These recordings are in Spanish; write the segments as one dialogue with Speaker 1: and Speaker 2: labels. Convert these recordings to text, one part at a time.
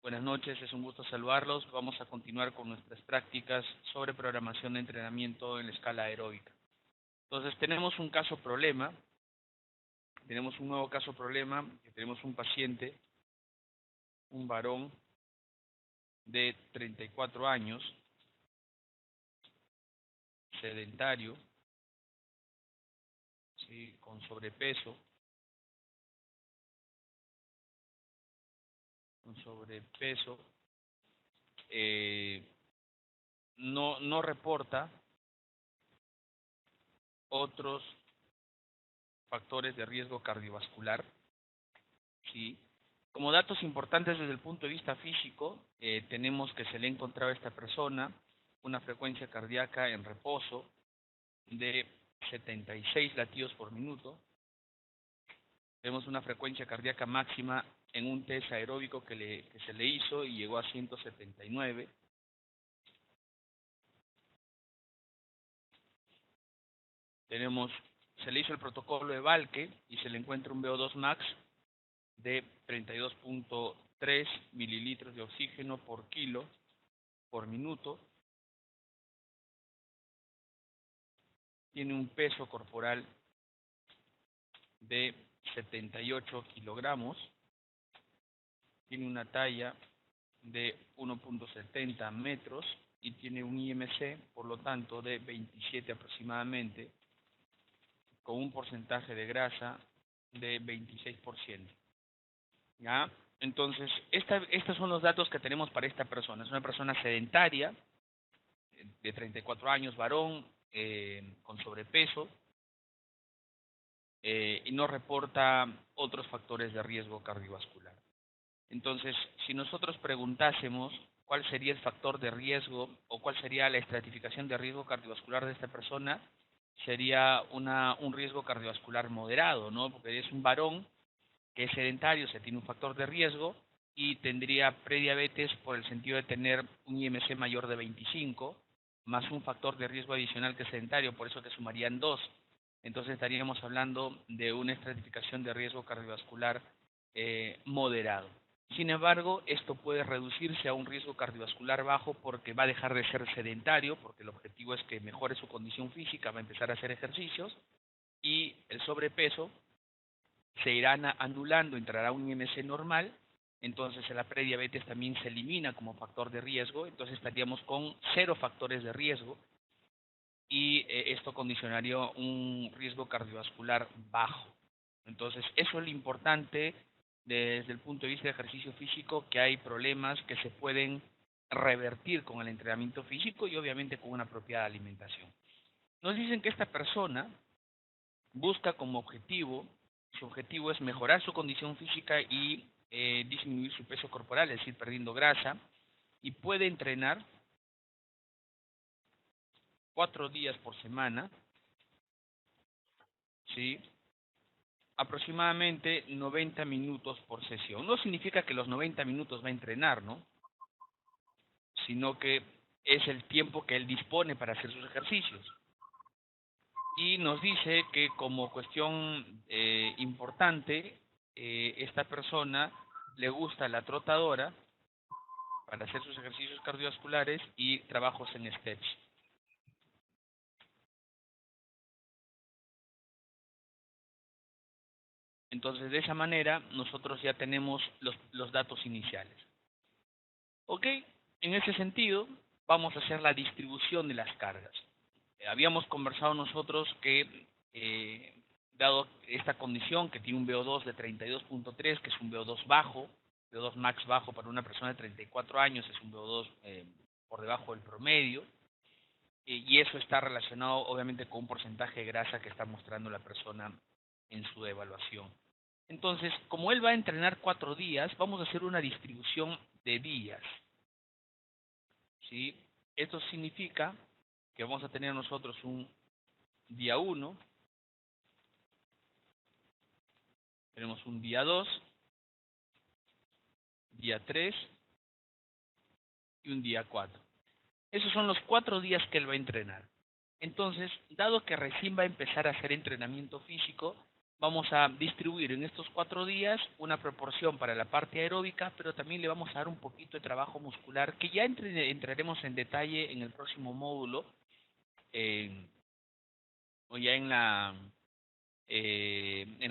Speaker 1: Buenas noches, es un gusto saludarlos. Vamos a continuar con nuestras prácticas sobre programación de entrenamiento en la escala aeróbica. Entonces, tenemos un caso problema, tenemos un nuevo caso problema, que tenemos un paciente, un varón de 34 años, sedentario, ¿sí?, con sobrepeso, no reporta otros factores de riesgo cardiovascular, ¿sí? Como datos importantes desde el punto de vista físico, tenemos que se le encontraba a esta persona una frecuencia cardíaca en reposo de 76 latidos por minuto. Tenemos una frecuencia cardíaca máxima en un test aeróbico que se le hizo y llegó a 179. Se le hizo el protocolo de Valke y se le encuentra un VO2 max de 32.3 mililitros de oxígeno por kilo por minuto. Tiene un peso corporal de 78 kilogramos. Tiene una talla de 1.70 metros y tiene un IMC, por lo tanto, de 27 aproximadamente, con un porcentaje de grasa de 26%. ¿Ya? Entonces, estos son los datos que tenemos para esta persona. Es una persona sedentaria, de 34 años, varón, con sobrepeso, y no reporta otros factores de riesgo cardiovascular. Entonces, si nosotros preguntásemos cuál sería el factor de riesgo o cuál sería la estratificación de riesgo cardiovascular de esta persona, sería un riesgo cardiovascular moderado, ¿no? Porque es un varón que es sedentario, se tiene un factor de riesgo y tendría prediabetes por el sentido de tener un IMC mayor de 25, más un factor de riesgo adicional que es sedentario, por eso que sumarían 2. Entonces estaríamos hablando de una estratificación de riesgo cardiovascular moderado. Sin embargo, esto puede reducirse a un riesgo cardiovascular bajo porque va a dejar de ser sedentario, porque el objetivo es que mejore su condición física, va a empezar a hacer ejercicios, y el sobrepeso se irá anulando, entrará un IMC normal, entonces la prediabetes también se elimina como factor de riesgo, entonces estaríamos con 0 factores de riesgo, y esto condicionaría un riesgo cardiovascular bajo. Entonces, eso es lo importante desde el punto de vista de ejercicio físico, que hay problemas que se pueden revertir con el entrenamiento físico y obviamente con una apropiada alimentación. Nos dicen que esta persona busca como objetivo, su objetivo es mejorar su condición física y disminuir su peso corporal, es decir, perdiendo grasa, y puede entrenar 4 días por semana, ¿sí?, aproximadamente 90 minutos por sesión. No significa que los 90 minutos va a entrenar, ¿no?, sino que es el tiempo que él dispone para hacer sus ejercicios. Y nos dice que como cuestión importante, esta persona le gusta la trotadora para hacer sus ejercicios cardiovasculares y trabajos en stretch. Entonces, de esa manera, nosotros ya tenemos los datos iniciales. ¿Ok? En ese sentido, vamos a hacer la distribución de las cargas. Habíamos conversado nosotros que, dado esta condición, que tiene un VO2 de 32.3, que es un VO2 bajo, VO2 max bajo para una persona de 34 años, es un VO2 por debajo del promedio, y eso está relacionado obviamente con un porcentaje de grasa que está mostrando la persona en su evaluación. Entonces, como él va a entrenar 4 días, vamos a hacer una distribución de días, ¿sí? Esto significa que vamos a tener nosotros un día 1, tenemos un día 2, día 3 y un día 4. Esos son los 4 días que él va a entrenar. Entonces, dado que recién va a empezar a hacer entrenamiento físico, vamos a distribuir en estos 4 días una proporción para la parte aeróbica, pero también le vamos a dar un poquito de trabajo muscular, que ya entraremos en detalle en el próximo módulo, o ya en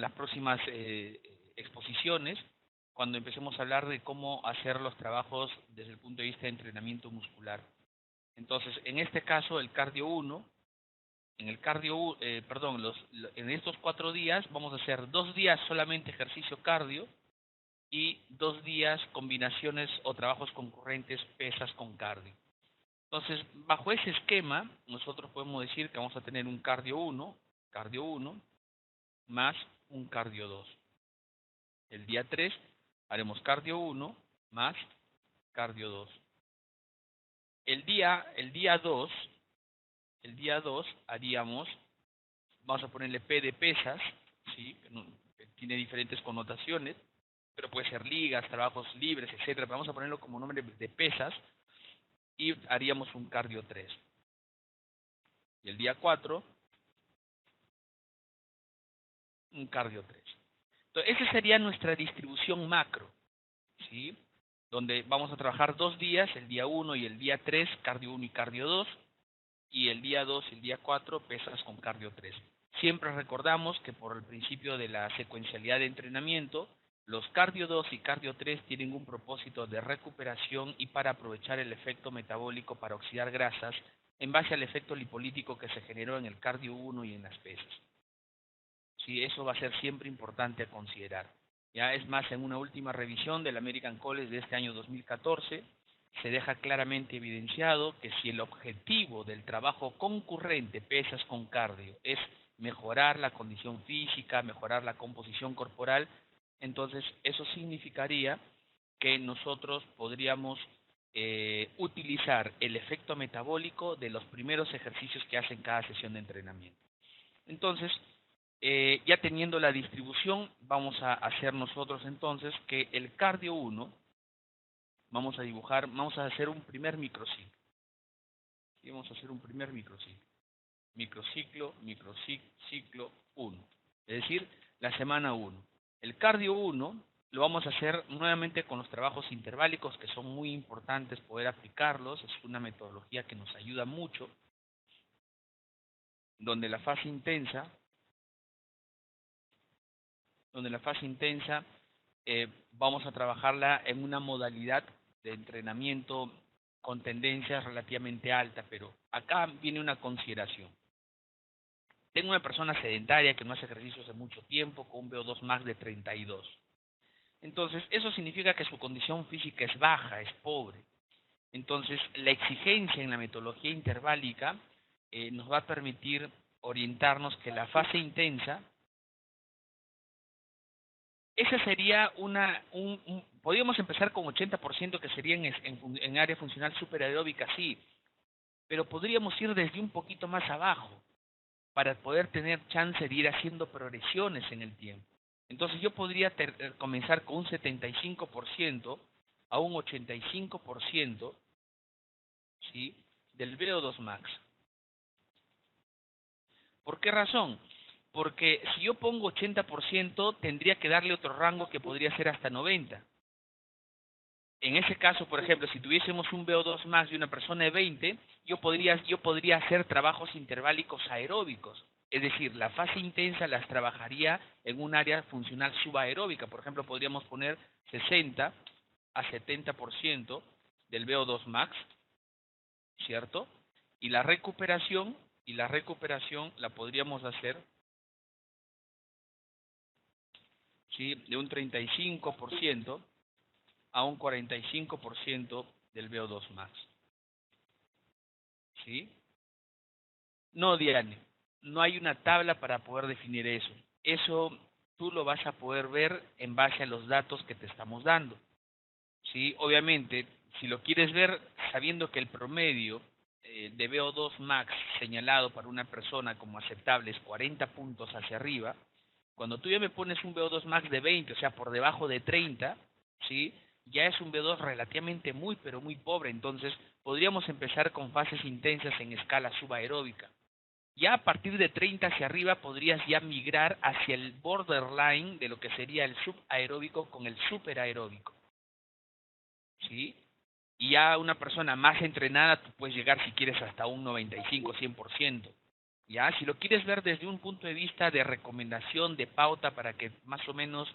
Speaker 1: las próximas exposiciones, cuando empecemos a hablar de cómo hacer los trabajos desde el punto de vista de entrenamiento muscular. Entonces, en este caso, el cardio 1, en el cardio, en estos 4 días vamos a hacer 2 días solamente ejercicio cardio y 2 días combinaciones o trabajos concurrentes pesas con cardio. Entonces, bajo ese esquema, nosotros podemos decir que vamos a tener un cardio 1 más un cardio 2. El día 3 haremos cardio 1 más cardio 2. El día 2 haríamos, vamos a ponerle P de pesas, ¿sí? Que tiene diferentes connotaciones, pero puede ser ligas, trabajos libres, etcétera. Vamos a ponerlo como nombre de pesas y haríamos un cardio 3. Y el día 4, un cardio 3. Entonces, esa sería nuestra distribución macro, ¿sí? Donde vamos a trabajar 2 días, el día 1 y el día 3, cardio 1 y cardio 2, y el día 2 y el día 4, pesas con cardio 3. Siempre recordamos que por el principio de la secuencialidad de entrenamiento, los cardio 2 y cardio 3 tienen un propósito de recuperación y para aprovechar el efecto metabólico para oxidar grasas en base al efecto lipolítico que se generó en el cardio 1 y en las pesas. Sí, eso va a ser siempre importante a considerar. Ya es más, en una última revisión del American College de este año 2014, se deja claramente evidenciado que si el objetivo del trabajo concurrente pesas con cardio es mejorar la condición física, mejorar la composición corporal, entonces eso significaría que nosotros podríamos utilizar el efecto metabólico de los primeros ejercicios que hacen cada sesión de entrenamiento. Entonces, ya teniendo la distribución, vamos a hacer nosotros entonces que el cardio 1, vamos a hacer un primer microciclo. Y vamos a hacer un primer microciclo. Microciclo 1. Es decir, la semana 1. El cardio 1 lo vamos a hacer nuevamente con los trabajos interválicos, que son muy importantes poder aplicarlos. Es una metodología que nos ayuda mucho, donde la fase intensa vamos a trabajarla en una modalidad de entrenamiento con tendencias relativamente alta, pero acá viene una consideración. Tengo una persona sedentaria que no hace ejercicio hace mucho tiempo, con un VO2 max de 32. Entonces, eso significa que su condición física es baja, es pobre. Entonces, la exigencia en la metodología interválica nos va a permitir orientarnos que la fase intensa, esa sería podríamos empezar con 80% que sería en área funcional superaeróbica, sí, pero podríamos ir desde un poquito más abajo para poder tener chance de ir haciendo progresiones en el tiempo. Entonces yo podría comenzar con un 75% a un 85%, ¿sí?, del VO2 max. ¿Por qué razón? Porque si yo pongo 80%, tendría que darle otro rango que podría ser hasta 90%. En ese caso, por ejemplo, si tuviésemos un VO2 max de una persona de 20, yo podría hacer trabajos interválicos aeróbicos. Es decir, la fase intensa las trabajaría en un área funcional subaeróbica. Por ejemplo, podríamos poner 60 a 70% del VO2 max, ¿cierto? Y la recuperación la podríamos hacer, ¿sí?, de un 35% a un 45% del VO2 max. ¿Sí? No, Diane, no hay una tabla para poder definir eso. Eso tú lo vas a poder ver en base a los datos que te estamos dando. ¿Sí? Obviamente, si lo quieres ver sabiendo que el promedio de VO2 max señalado para una persona como aceptable es 40 puntos hacia arriba, cuando tú ya me pones un VO2 max de 20, o sea, por debajo de 30, ¿sí?, ya es un VO2 relativamente pero muy pobre. Entonces, podríamos empezar con fases intensas en escala subaeróbica. Ya a partir de 30 hacia arriba podrías ya migrar hacia el borderline de lo que sería el subaeróbico con el superaeróbico, ¿sí? Y ya una persona más entrenada, tú puedes llegar si quieres hasta un 95, 100%. Ya, si lo quieres ver desde un punto de vista de recomendación, de pauta, para que más o menos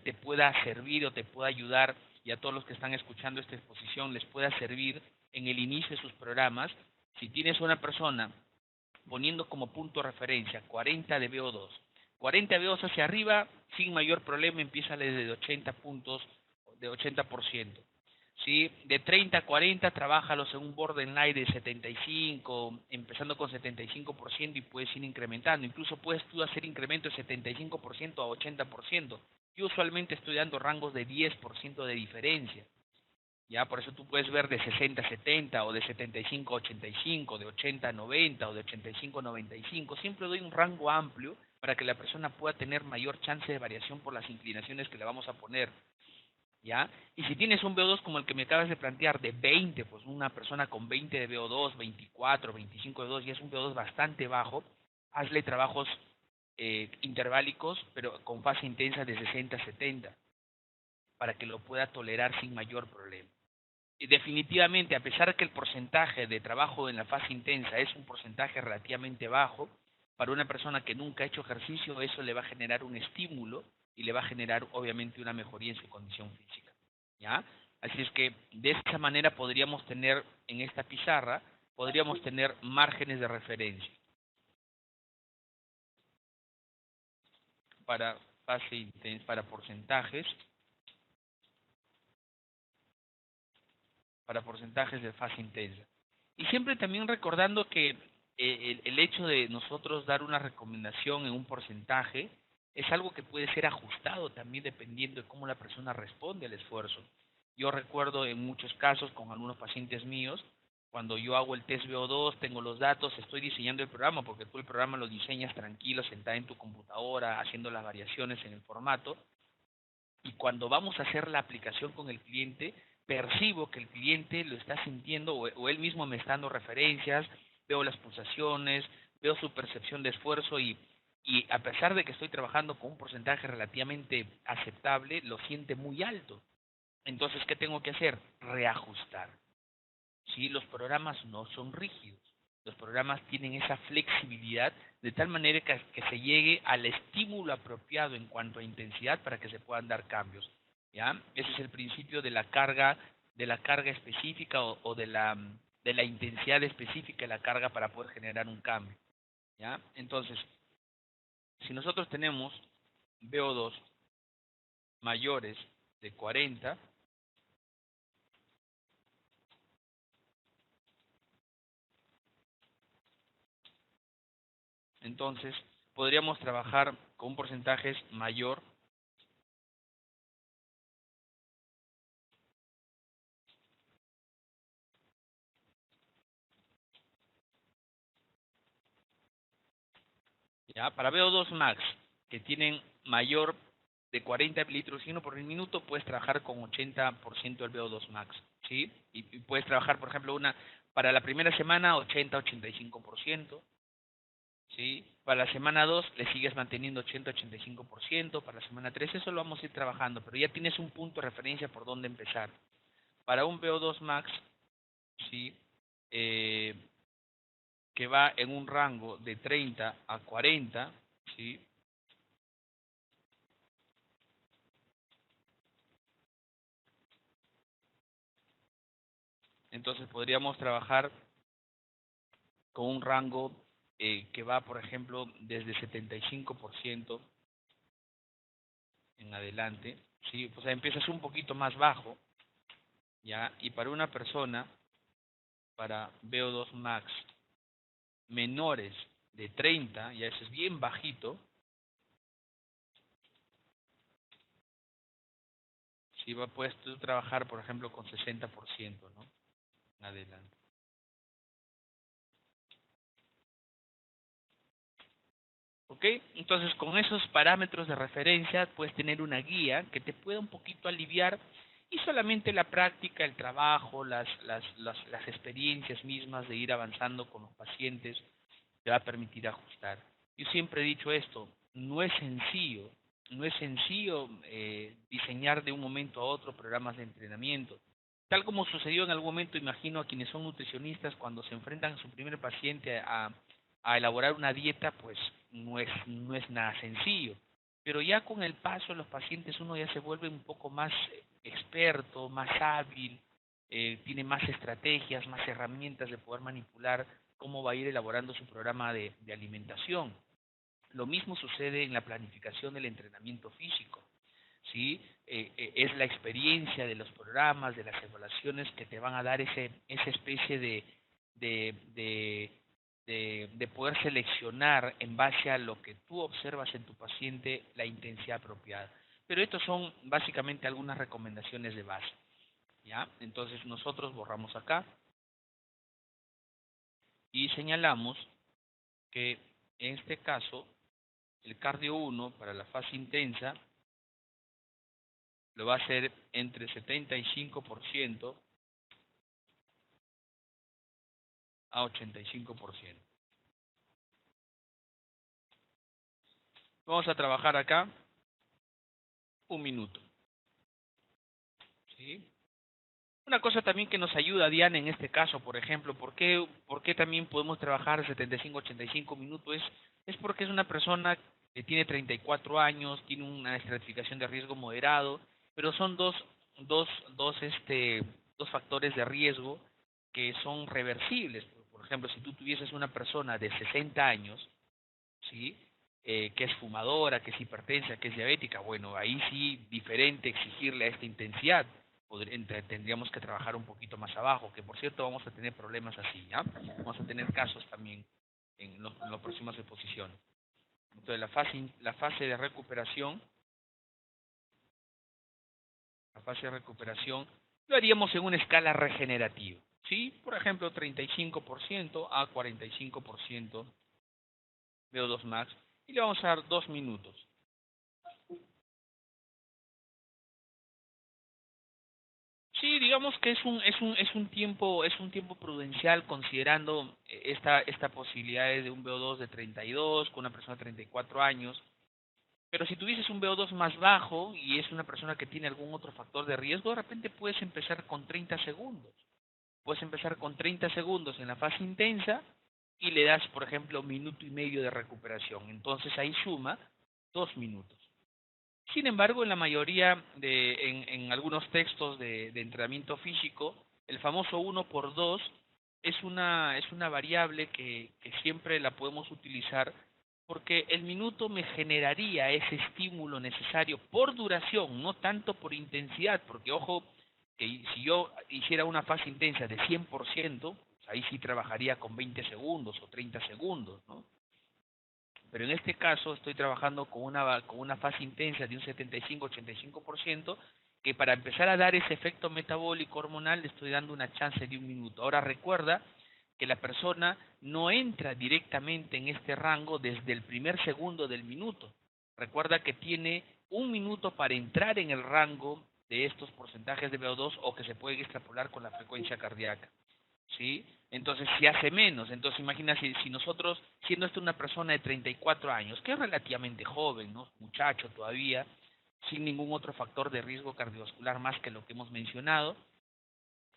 Speaker 1: te pueda servir o te pueda ayudar, y a todos los que están escuchando esta exposición les pueda servir en el inicio de sus programas, si tienes una persona poniendo como punto de referencia 40 de VO2, 40 de VO2 hacia arriba, sin mayor problema, empieza desde 80 puntos, de 80%. ¿Sí? De 30 a 40, trabájalos en un borderline de 75, empezando con 75% y puedes ir incrementando. Incluso puedes tú hacer incremento de 75% a 80%. Yo usualmente estoy dando rangos de 10% de diferencia. Ya, por eso tú puedes ver de 60 a 70 o de 75 a 85, de 80 a 90 o de 85 a 95. Siempre doy un rango amplio para que la persona pueda tener mayor chance de variación por las inclinaciones que le vamos a poner. ¿Ya? Y si tienes un VO2 como el que me acabas de plantear de 20, pues una persona con 20 de VO2, 24, 25 de VO2, y es un VO2 bastante bajo, hazle trabajos interválicos, pero con fase intensa de 60 a 70, para que lo pueda tolerar sin mayor problema. Y definitivamente, a pesar de que el porcentaje de trabajo en la fase intensa es un porcentaje relativamente bajo, para una persona que nunca ha hecho ejercicio, eso le va a generar un estímulo y le va a generar obviamente una mejoría en su condición física. ¿Ya? Así es que de esta manera podríamos tener en esta pizarra, podríamos tener márgenes de referencia para fase intensa, para porcentajes de fase intensa. Y siempre también recordando que el hecho de nosotros dar una recomendación en un porcentaje es algo que puede ser ajustado también dependiendo de cómo la persona responde al esfuerzo. Yo recuerdo en muchos casos con algunos pacientes míos, cuando yo hago el test VO2, tengo los datos, estoy diseñando el programa, porque tú el programa lo diseñas tranquilo, sentado en tu computadora, haciendo las variaciones en el formato, y cuando vamos a hacer la aplicación con el cliente, percibo que el cliente lo está sintiendo o él mismo me está dando referencias, veo las pulsaciones, veo su percepción de esfuerzo y a pesar de que estoy trabajando con un porcentaje relativamente aceptable, lo siente muy alto. Entonces, ¿qué tengo que hacer? Reajustar. ¿Sí? Los programas no son rígidos. Los programas tienen esa flexibilidad de tal manera que se llegue al estímulo apropiado en cuanto a intensidad para que se puedan dar cambios. ¿Ya? Ese es el principio de la carga específica o de la intensidad específica de la carga para poder generar un cambio. ¿Ya? Entonces, si nosotros tenemos VO2 mayores de 40, entonces podríamos trabajar con porcentajes mayor ¿ya? Para VO2 max, que tienen mayor de 40 litros de oxígeno por minuto, puedes trabajar con 80% del VO2 max, ¿sí? Y puedes trabajar, por ejemplo, para la primera semana 80-85%, ¿sí? Para la semana 2 le sigues manteniendo 80-85%, para la semana 3 eso lo vamos a ir trabajando, pero ya tienes un punto de referencia por dónde empezar. Para un VO2 max, ¿sí? Que va en un rango de 30 a 40, ¿sí? Entonces podríamos trabajar con un rango que va, por ejemplo, desde 75% en adelante, ¿sí? O sea, empiezas un poquito más bajo, ¿ya? Y para una persona, para VO2 max menores de 30, ya eso es bien bajito, ¿sí? Puedes tú trabajar, por ejemplo, con 60%, ¿no? En adelante. ¿Ok? Entonces, con esos parámetros de referencia puedes tener una guía que te pueda un poquito aliviar y solamente la práctica, el trabajo, las experiencias mismas de ir avanzando con los pacientes te va a permitir ajustar. Yo siempre he dicho esto, no es sencillo diseñar de un momento a otro programas de entrenamiento. Tal como sucedió en algún momento, imagino a quienes son nutricionistas cuando se enfrentan a su primer paciente a elaborar una dieta, pues no es nada sencillo. Pero ya con el paso de los pacientes uno ya se vuelve un poco más experto, más hábil, tiene más estrategias, más herramientas de poder manipular cómo va a ir elaborando su programa de alimentación. Lo mismo sucede en la planificación del entrenamiento físico, ¿sí? Es la experiencia de los programas, de las evaluaciones que te van a dar esa especie de, de, de poder seleccionar en base a lo que tú observas en tu paciente la intensidad apropiada. Pero estos son básicamente algunas recomendaciones de base, ¿ya? Entonces nosotros borramos acá y señalamos que en este caso el cardio 1 para la fase intensa lo va a hacer entre 75% a 85%. Vamos a trabajar acá un minuto, ¿sí? Una cosa también que nos ayuda, Diana, en este caso, por ejemplo, ¿por qué también podemos trabajar 75-85 minutos? Es porque es una persona que tiene 34 años, tiene una estratificación de riesgo moderado, pero son dos, dos factores de riesgo que son reversibles. Por ejemplo, si tú tuvieses una persona de 60 años, ¿sí? Que es fumadora, que es hipertensa, que es diabética, bueno, ahí sí diferente exigirle a esta intensidad. Tendríamos que trabajar un poquito más abajo, que por cierto vamos a tener problemas así, ¿ya? Vamos a tener casos también en las próximas exposiciones. Entonces la fase de recuperación lo haríamos en una escala regenerativa, ¿sí? Por ejemplo, 35% a 45% VO2 max y le vamos a dar 2 minutos. Sí, digamos que es un tiempo prudencial considerando esta posibilidad de un VO2 de 32 con una persona de 34 años. Pero si tuvieses un VO2 más bajo y es una persona que tiene algún otro factor de riesgo, de repente puedes empezar con 30 segundos. Puedes empezar con 30 segundos en la fase intensa y le das, por ejemplo, minuto y medio de recuperación. Entonces ahí suma 2 minutos. Sin embargo, en la mayoría en algunos textos de entrenamiento físico, el famoso 1 por 2 es una variable que siempre la podemos utilizar porque el minuto me generaría ese estímulo necesario por duración, no tanto por intensidad, porque ojo, que si yo hiciera una fase intensa de 100%, ahí sí trabajaría con 20 segundos o 30 segundos, ¿no? Pero en este caso estoy trabajando con una fase intensa de un 75-85%, que para empezar a dar ese efecto metabólico hormonal le estoy dando una chance de un minuto. Ahora recuerda que la persona no entra directamente en este rango desde el primer segundo del minuto. Recuerda que tiene un minuto para entrar en el rango de estos porcentajes de VO2 o que se puede extrapolar con la frecuencia cardíaca. ¿Sí? Entonces, si hace menos, entonces imagina si nosotros, siendo esta una persona de 34 años, que es relativamente joven, ¿no? Muchacho todavía, sin ningún otro factor de riesgo cardiovascular más que lo que hemos mencionado,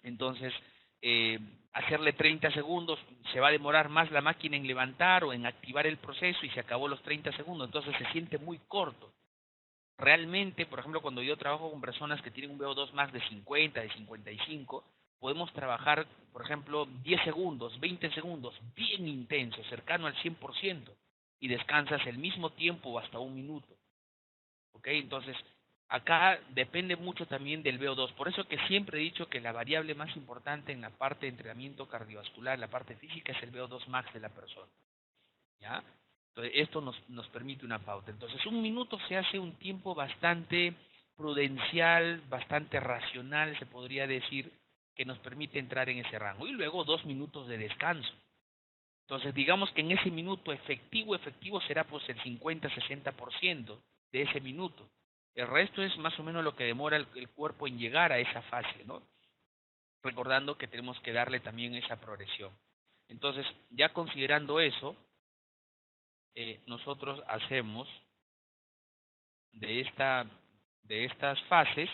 Speaker 1: entonces hacerle 30 segundos, se va a demorar más la máquina en levantar o en activar el proceso y se acabó los 30 segundos, entonces se siente muy corto. Realmente, por ejemplo, cuando yo trabajo con personas que tienen un VO2 más de 50, de 55, podemos trabajar, por ejemplo, 10 segundos, 20 segundos, bien intenso, cercano al 100%, y descansas el mismo tiempo o hasta un minuto. ¿Ok? Entonces, acá depende mucho también del VO2. Por eso que siempre he dicho que la variable más importante en la parte de entrenamiento cardiovascular, la parte física, es el VO2 max de la persona. ¿Ya? Entonces, esto nos permite una pauta. Entonces, un minuto se hace un tiempo bastante prudencial, bastante racional, se podría decir, que nos permite entrar en ese rango. Y luego 2 minutos de descanso. Entonces, digamos que en ese minuto efectivo será pues el 50-60% de ese minuto. El resto es más o menos lo que demora el cuerpo en llegar a esa fase, ¿no? Recordando que tenemos que darle también esa progresión. Entonces, ya considerando eso, nosotros hacemos de estas fases,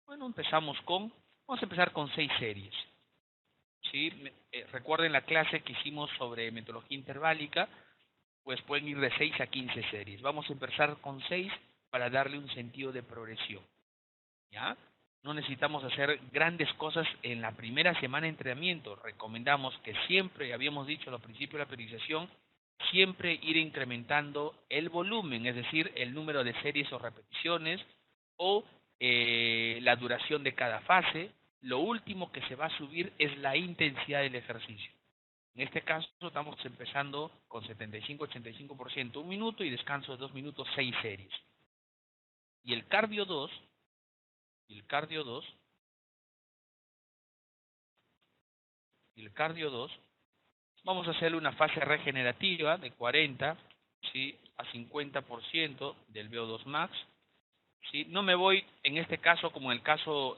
Speaker 1: bueno, vamos a empezar con 6 series. ¿Sí? Recuerden la clase que hicimos sobre metodología interválica, pues pueden ir de 6 a 15 series. Vamos a empezar con 6 para darle un sentido de progresión. ¿Ya? No necesitamos hacer grandes cosas en la primera semana de entrenamiento. Recomendamos que siempre, habíamos dicho al principio de la periodización, siempre ir incrementando el volumen, es decir, el número de series o repeticiones o la duración de cada fase. Lo último que se va a subir es la intensidad del ejercicio. En este caso estamos empezando con 75-85%, 1 minuto y descanso de 2 minutos, 6 series. Y el cardio 2, vamos a hacerle una fase regenerativa de 40, ¿sí?, a 50% del VO2 max. ¿Sí? No me voy, en este caso, como el caso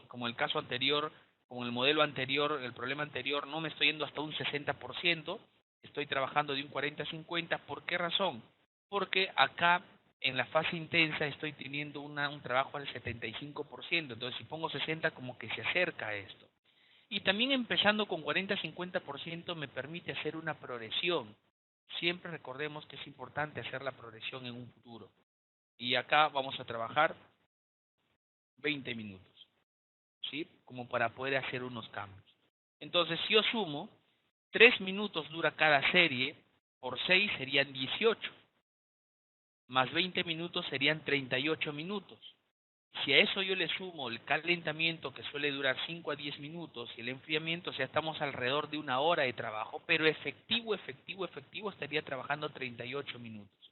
Speaker 1: anterior, como el modelo anterior, el problema anterior, no me estoy yendo hasta un 60%, estoy trabajando de un 40 a 50. ¿Por qué razón? Porque acá, en la fase intensa, estoy teniendo un trabajo al 75%, entonces si pongo 60, como que se acerca a esto. Y también empezando con 40-50% me permite hacer una progresión. Siempre recordemos que es importante hacer la progresión en un futuro. Y acá vamos a trabajar 20 minutos, ¿sí? Como para poder hacer unos cambios. Entonces, si yo sumo, 3 minutos dura cada serie, por 6 serían 18, más 20 minutos serían 38 minutos. Si a eso yo le sumo el calentamiento, que suele durar 5 a 10 minutos, y el enfriamiento, o sea, estamos alrededor de 1 hora de trabajo, pero efectivo estaría trabajando 38 minutos,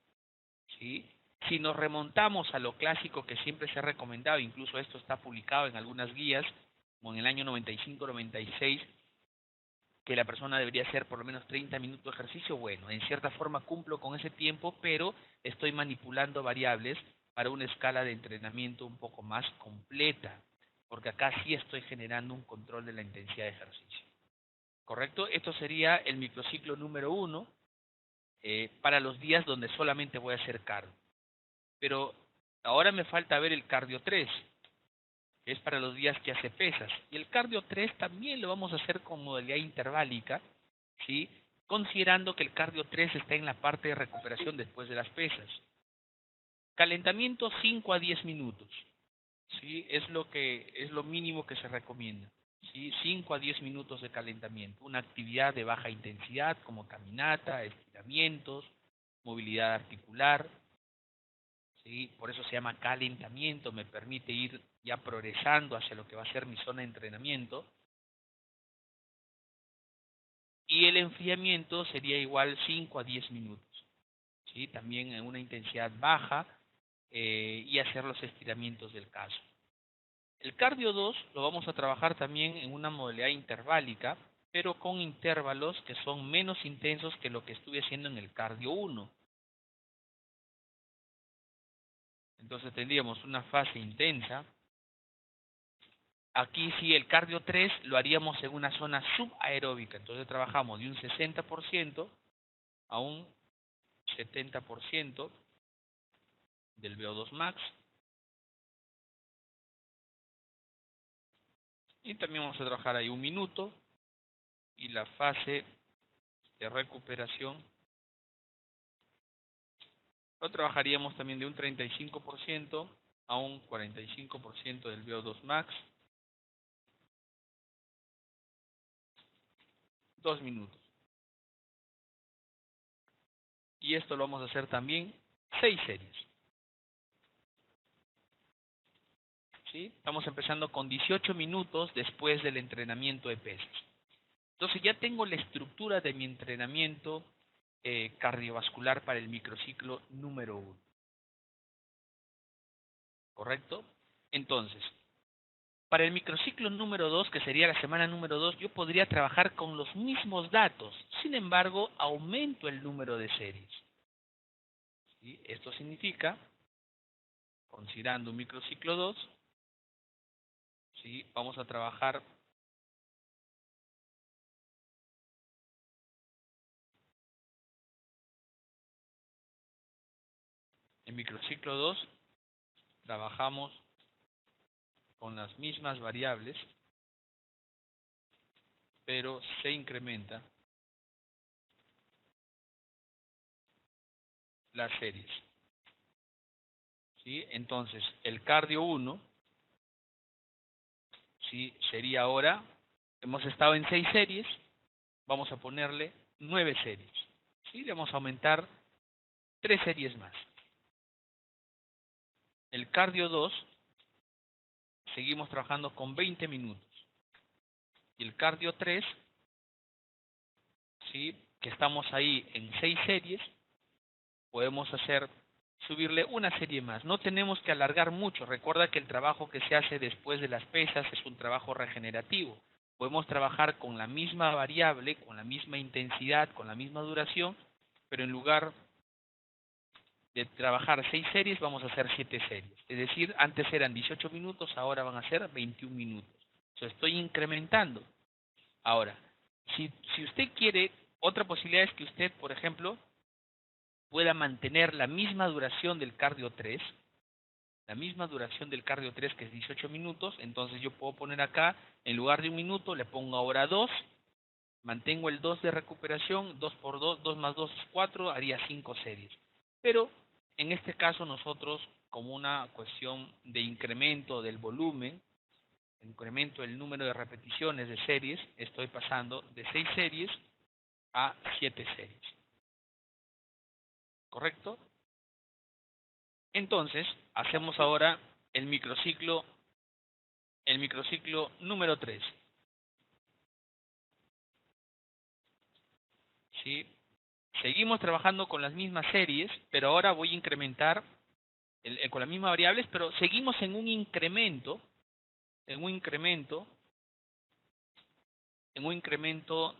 Speaker 1: ¿sí? Si nos remontamos a lo clásico que siempre se ha recomendado, incluso esto está publicado en algunas guías, como en el año 95-96, que la persona debería hacer por lo menos 30 minutos de ejercicio, bueno, en cierta forma cumplo con ese tiempo, pero estoy manipulando variables para una escala de entrenamiento un poco más completa, porque acá sí estoy generando un control de la intensidad de ejercicio. ¿Correcto? Esto sería el microciclo número 1 para los días donde solamente voy a hacer cardio. Pero ahora me falta ver el cardio 3, que es para los días que hace pesas. Y el cardio 3 también lo vamos a hacer con modalidad interválica, ¿sí?, considerando que el cardio 3 está en la parte de recuperación después de las pesas. Calentamiento 5 a 10 minutos, ¿sí? Es lo mínimo que se recomienda, ¿sí? 5 a 10 minutos de calentamiento. Una actividad de baja intensidad como caminata, estiramientos, movilidad articular, ¿sí? Por eso se llama calentamiento, me permite ir ya progresando hacia lo que va a ser mi zona de entrenamiento. Y el enfriamiento sería igual 5 a 10 minutos, ¿sí? También en una intensidad baja y hacer los estiramientos del caso. El cardio 2 lo vamos a trabajar también en una modalidad interválica, pero con intervalos que son menos intensos que lo que estuve haciendo en el cardio 1. Entonces tendríamos una fase intensa. Aquí sí, el cardio 3 lo haríamos en una zona subaeróbica. Entonces trabajamos de un 60% a un 70% del VO2 max. Y también vamos a trabajar ahí 1 minuto. Y la fase de recuperación lo trabajaríamos también de un 35% a un 45% del VO2 max. 2 minutos. Y esto lo vamos a hacer también 6 series. ¿Sí? Estamos empezando con 18 minutos después del entrenamiento de pesas. Entonces ya tengo la estructura de mi entrenamiento cardiovascular para el microciclo número 1. ¿Correcto? Entonces, para el microciclo número 2, que sería la semana número 2, yo podría trabajar con los mismos datos. Sin embargo, aumento el número de series. ¿Sí? Esto significa, considerando un microciclo 2, ¿sí?, vamos a trabajar En microciclo 2 trabajamos con las mismas variables, pero se incrementa las series. ¿Sí? Entonces, el cardio 1, ¿sí? Sería ahora, hemos estado en 6 series, vamos a ponerle 9 series. ¿Sí? Le vamos a aumentar 3 series más. El cardio 2, seguimos trabajando con 20 minutos. Y el cardio 3, ¿sí? Que estamos ahí en 6 series, podemos subirle una serie más. No tenemos que alargar mucho. Recuerda que el trabajo que se hace después de las pesas es un trabajo regenerativo. Podemos trabajar con la misma variable, con la misma intensidad, con la misma duración, pero en lugar de trabajar 6 series, vamos a hacer 7 series. Es decir, antes eran 18 minutos, ahora van a ser 21 minutos. Estoy incrementando. Ahora, si usted quiere, otra posibilidad es que usted, por ejemplo, pueda mantener la misma duración del cardio 3, la misma duración del cardio 3 que es 18 minutos, entonces yo puedo poner acá, en lugar de 1 minuto, le pongo ahora 2, mantengo el 2 de recuperación, 2 por 2, 2 más 2 es 4, haría 5 series. Pero en este caso nosotros, como una cuestión de incremento del volumen, incremento del número de repeticiones de series, estoy pasando de 6 series a 7 series. ¿Correcto? Entonces, hacemos ahora el microciclo número 3. ¿Sí? Seguimos trabajando con las mismas series, pero ahora voy a incrementar con las mismas variables, pero seguimos en un incremento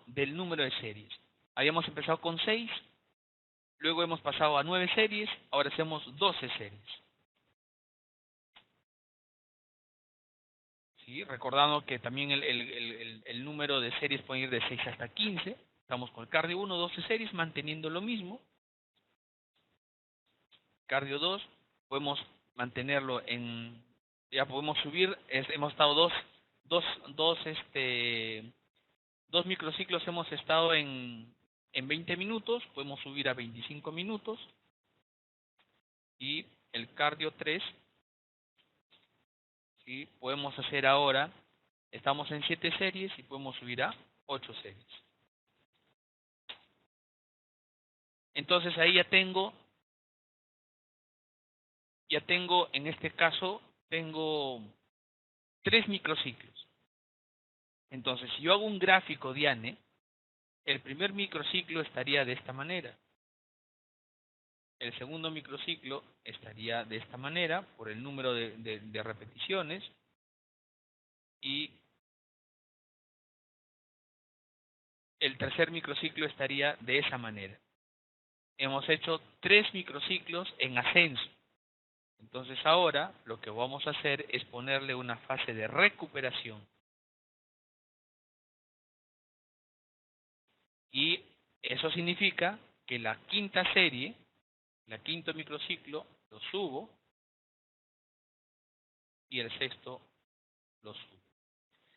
Speaker 1: del número de series. Habíamos empezado con 6, luego hemos pasado a 9 series, ahora hacemos 12 series. ¿Sí? Recordando que también el número de series puede ir de 6 hasta 15. Estamos con el cardio 1, 12 series, manteniendo lo mismo. Cardio 2, podemos mantenerlo ya podemos subir, hemos estado dos microciclos, hemos estado en 20 minutos, podemos subir a 25 minutos. Y el cardio 3, ¿sí? Podemos hacer ahora, estamos en 7 series y podemos subir a 8 series. Entonces ahí ya tengo, en este caso, tengo 3 microciclos. Entonces, si yo hago un gráfico Diane, el primer microciclo estaría de esta manera. El segundo microciclo estaría de esta manera, por el número de repeticiones. Y el tercer microciclo estaría de esa manera. Hemos hecho 3 microciclos en ascenso. Entonces ahora lo que vamos a hacer es ponerle una fase de recuperación. Y eso significa que la quinta serie, la quinto microciclo, lo subo y el sexto lo subo.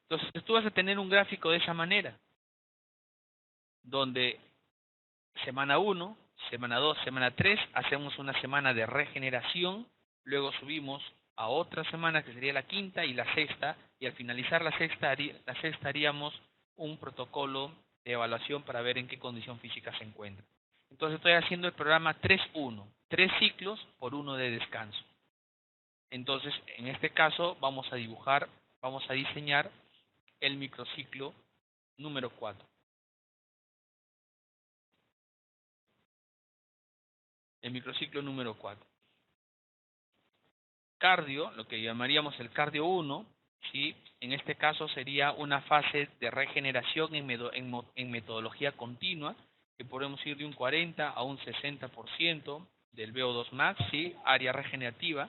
Speaker 1: Entonces tú vas a tener un gráfico de esa manera, donde semana 1, semana 2, semana 3, hacemos una semana de regeneración, luego subimos a otra semana que sería la quinta y la sexta, y al finalizar la sexta haríamos un protocolo de evaluación para ver en qué condición física se encuentra. Entonces estoy haciendo el programa 3-1, 3 ciclos por 1 de descanso. Entonces, en este caso vamos a diseñar el microciclo número 4. El microciclo número 4. Cardio, lo que llamaríamos el cardio 1, ¿sí? En este caso sería una fase de regeneración en metodología continua, que podemos ir de un 40 a un 60% del VO2 max, ¿sí? Área regenerativa.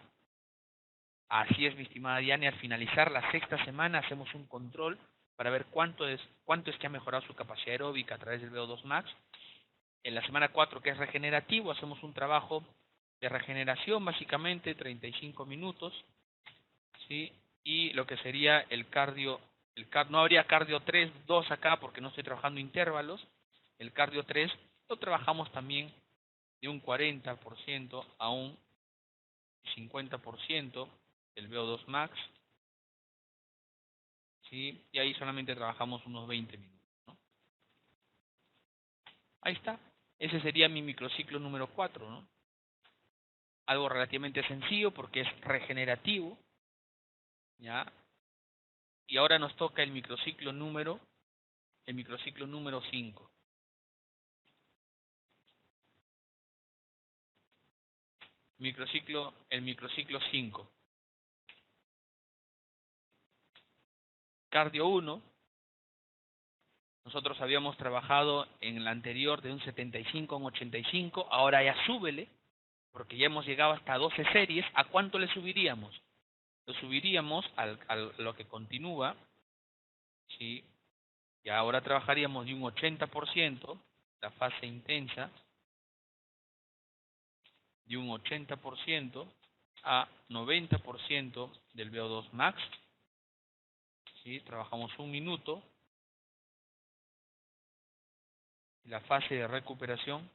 Speaker 1: Así es, mi estimada Diane, al finalizar la sexta semana hacemos un control para ver cuánto es que ha mejorado su capacidad aeróbica a través del VO2 max. En la semana 4, que es regenerativo, hacemos un trabajo de regeneración, básicamente 35 minutos, ¿sí? Y lo que sería el cardio, no habría cardio 3, 2 acá porque no estoy trabajando intervalos. El cardio 3 lo trabajamos también de un 40% a un 50% del VO2 max, ¿sí? Y ahí solamente trabajamos unos 20 minutos, ¿no? Ahí está. Ese sería mi microciclo número 4, ¿no? Algo relativamente sencillo porque es regenerativo, ¿ya? Y ahora nos toca el microciclo número 5. El microciclo 5. Cardio 1. Nosotros habíamos trabajado en el anterior de un 75 a un 85. Ahora ya súbele, porque ya hemos llegado hasta 12 series. ¿A cuánto le subiríamos? Lo subiríamos a lo que continúa, ¿sí? Y ahora trabajaríamos de un 80%, la fase intensa, de un 80% a 90% del VO2 max, ¿sí? Trabajamos un minuto. La fase de recuperación,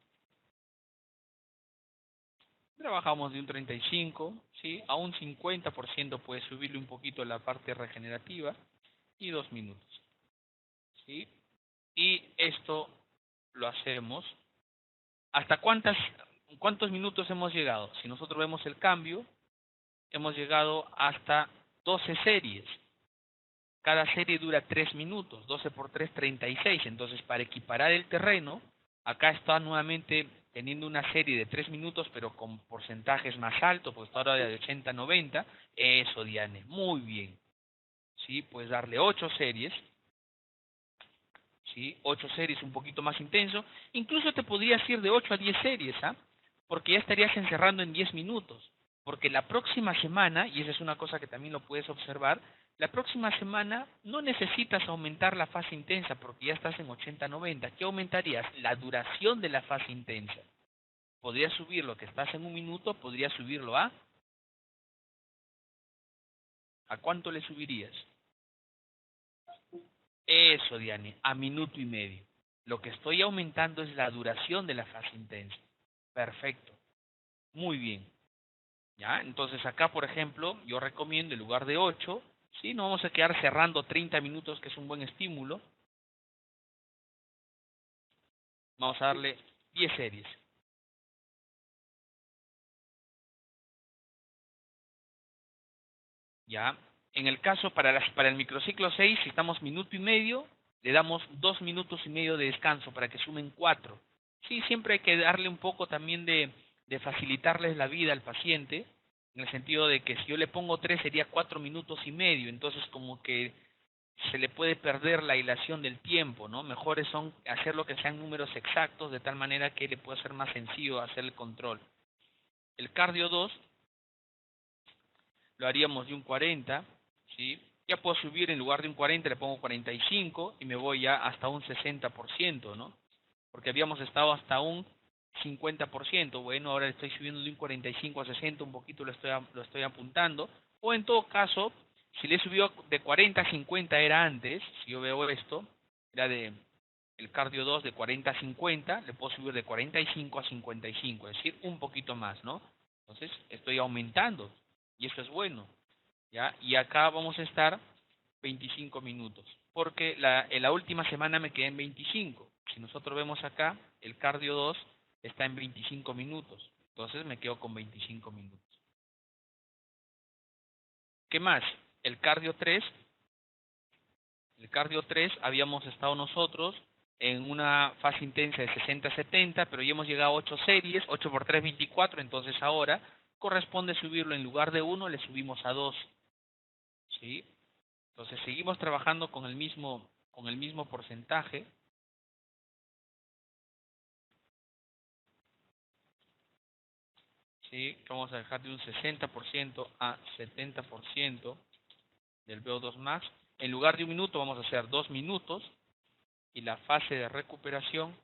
Speaker 1: trabajamos de un 35, ¿sí? A un 50% puede subirle un poquito la parte regenerativa y 2 minutos, ¿sí? Y esto lo hacemos. ¿Hasta cuántos minutos hemos llegado? Si nosotros vemos el cambio, hemos llegado hasta 12 series. Cada serie dura 3 minutos, 12 por 3, 36. Entonces, para equiparar el terreno, acá está nuevamente teniendo una serie de 3 minutos, pero con porcentajes más altos, pues está ahora de 80 a 90. Eso, Diane, muy bien. ¿Sí? Puedes darle 8 series, ¿sí? 8 series un poquito más intenso. Incluso te podrías ir de 8 a 10 series, ¿ah? Porque ya estarías encerrando en 10 minutos. Porque la próxima semana, y esa es una cosa que también lo puedes observar, la próxima semana no necesitas aumentar la fase intensa porque ya estás en 80-90. ¿Qué aumentarías? La duración de la fase intensa. Podrías subir lo que estás en un minuto, podrías subirlo ¿a cuánto le subirías? Eso, Diane, a minuto y medio. Lo que estoy aumentando es la duración de la fase intensa. Perfecto. Muy bien. ¿Ya? Entonces acá, por ejemplo, yo recomiendo en lugar de 8, ¿sí? No vamos a quedar cerrando 30 minutos, que es un buen estímulo. Vamos a darle 10 series. ¿Ya? En el caso para el microciclo 6, si estamos minuto y medio, le damos 2 minutos y medio de descanso para que sumen 4. Sí, siempre hay que darle un poco también de facilitarles la vida al paciente, en el sentido de que si yo le pongo 3 sería 4 minutos y medio, entonces como que se le puede perder la hilación del tiempo, ¿no? Mejores son hacerlo que sean números exactos, de tal manera que le pueda ser más sencillo hacer el control. El cardio 2 lo haríamos de un 40, ¿sí? Ya puedo subir, en lugar de un 40 le pongo 45 y me voy ya hasta un 60%, ¿no? Porque habíamos estado hasta un 50%. Bueno, ahora estoy subiendo de un 45 a 60, un poquito lo estoy apuntando. O en todo caso, si le he subido de 40 a 50 era antes, si yo veo esto, era de el cardio 2 de 40 a 50, le puedo subir de 45 a 55, es decir, un poquito más, ¿no? Entonces, estoy aumentando y eso es bueno, ¿ya? Y acá vamos a estar 25 minutos, porque en la última semana me quedé en 25. Si nosotros vemos acá, el cardio 2 está en 25 minutos, entonces me quedo con 25 minutos. ¿Qué más? El cardio 3, habíamos estado nosotros en una fase intensa de 60-70, pero ya hemos llegado a 8 series, 8 por 3, 24, entonces ahora corresponde subirlo en lugar de 1, le subimos a 2, ¿sí? Entonces seguimos trabajando con el mismo porcentaje. ¿Sí? Vamos a dejar de un 60% a 70% del VO2 max. En lugar de un minuto vamos a hacer 2 minutos y la fase de recuperación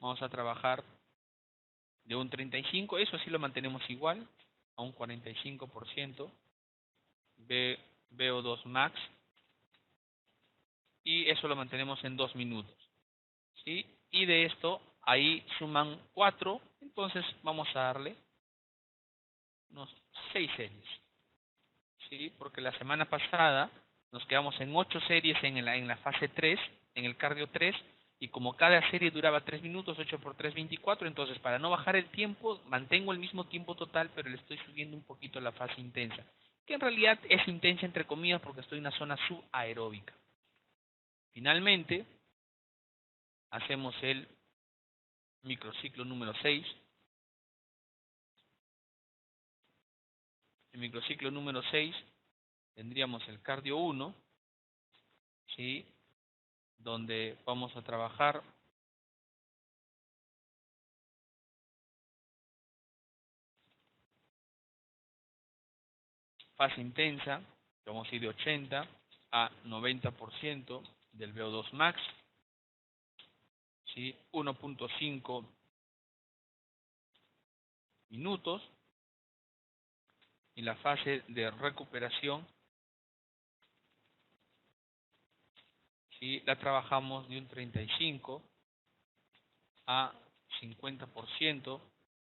Speaker 1: Vamos a trabajar de un 35%, eso sí lo mantenemos igual, a un 45%, VO2 max, y eso lo mantenemos en 2 minutos, ¿sí? Y de esto, ahí suman 4, entonces vamos a darle unos 6 series, ¿sí? Porque la semana pasada nos quedamos en 8 series en la fase 3, en el cardio 3, y como cada serie duraba 3 minutos, 8 por 3, 24, entonces para no bajar el tiempo, mantengo el mismo tiempo total, pero le estoy subiendo un poquito la fase intensa, que en realidad es intensa entre comillas porque estoy en una zona subaeróbica. Finalmente, hacemos el microciclo número 6. El microciclo número 6 tendríamos el cardio 1, ¿sí? Donde vamos a trabajar fase intensa, vamos a ir de 80 a 90% del VO2 max, ¿sí? 1.5 minutos, y la fase de recuperación, ¿sí? La trabajamos de un 35 a 50%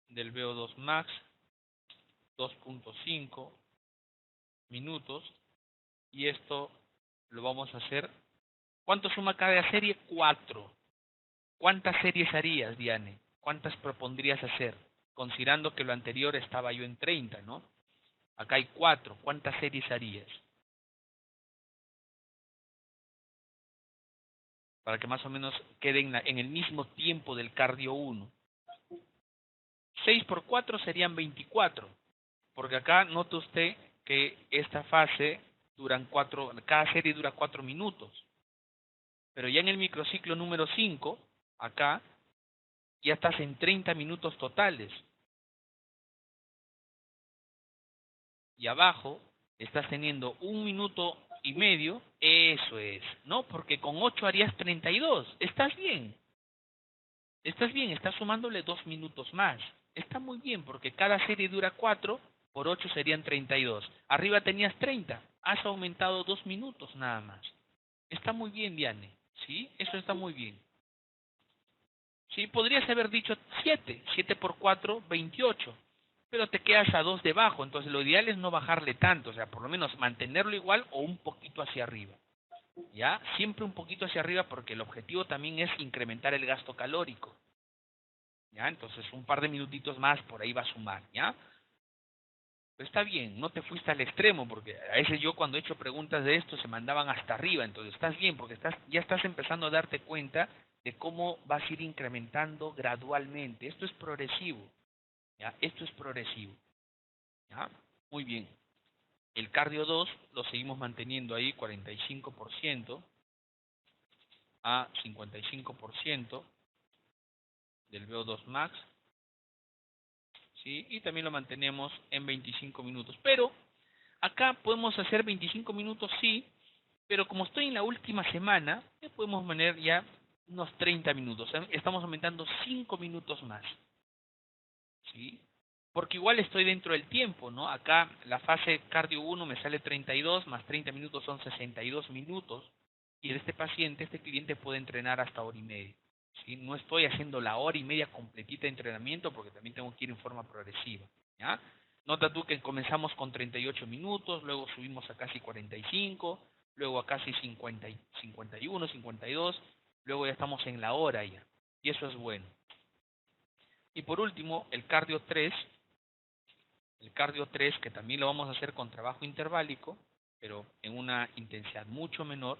Speaker 1: del VO2 max, 2.5 minutos, y esto lo vamos a hacer. ¿Cuánto suma cada serie? 4. ¿Cuántas series harías, Diane? ¿Cuántas propondrías hacer? Considerando que lo anterior estaba yo en 30, ¿no? Acá hay 4. ¿Cuántas series harías? Para que más o menos queden en el mismo tiempo del cardio 1. 6 por 4 serían 24. Porque acá note usted que esta fase duran 4, cada serie dura 4 minutos. Pero ya en el microciclo número 5, acá, ya estás en 30 minutos totales. Y abajo estás teniendo 1 minuto y medio, eso es, ¿no? Porque con 8 harías 32. Estás bien, estás sumándole 2 minutos más. Está muy bien, porque cada serie dura 4, por 8 serían 32. Arriba tenías 30, has aumentado 2 minutos nada más. Está muy bien, Diane, ¿sí? Eso está muy bien. Sí, podrías haber dicho 7, 7 por 4, 28, pero te quedas a 2 debajo, entonces lo ideal es no bajarle tanto, o sea, por lo menos mantenerlo igual o un poquito hacia arriba, ¿ya? Siempre un poquito hacia arriba porque el objetivo también es incrementar el gasto calórico, ¿ya? Entonces un par de minutitos más por ahí va a sumar, ¿ya? Pero está bien, no te fuiste al extremo, porque a veces yo cuando he hecho preguntas de esto se mandaban hasta arriba, entonces estás bien, porque ya estás empezando a darte cuenta de cómo vas a ir incrementando gradualmente. Esto es progresivo, ¿ya? Esto es progresivo, ¿ya? Muy bien. El cardio 2 lo seguimos manteniendo ahí 45% a 55% del VO2 max, ¿sí? Y también lo mantenemos en 25 minutos. Pero acá podemos hacer 25 minutos, sí, pero como estoy en la última semana, podemos poner ya unos 30 minutos. Estamos aumentando 5 minutos más, ¿sí? Porque igual estoy dentro del tiempo, ¿no? Acá la fase cardio 1 me sale 32, más 30 minutos son 62 minutos. Y este paciente, este cliente puede entrenar hasta hora y media, ¿sí? No estoy haciendo la hora y media completita de entrenamiento porque también tengo que ir en forma progresiva, ¿ya? Nota tú que comenzamos con 38 minutos, luego subimos a casi 45, luego a casi 50, 51, 52, luego ya estamos en la hora ya. Y eso es bueno. Y por último, el cardio 3, que también lo vamos a hacer con trabajo interválico, pero en una intensidad mucho menor,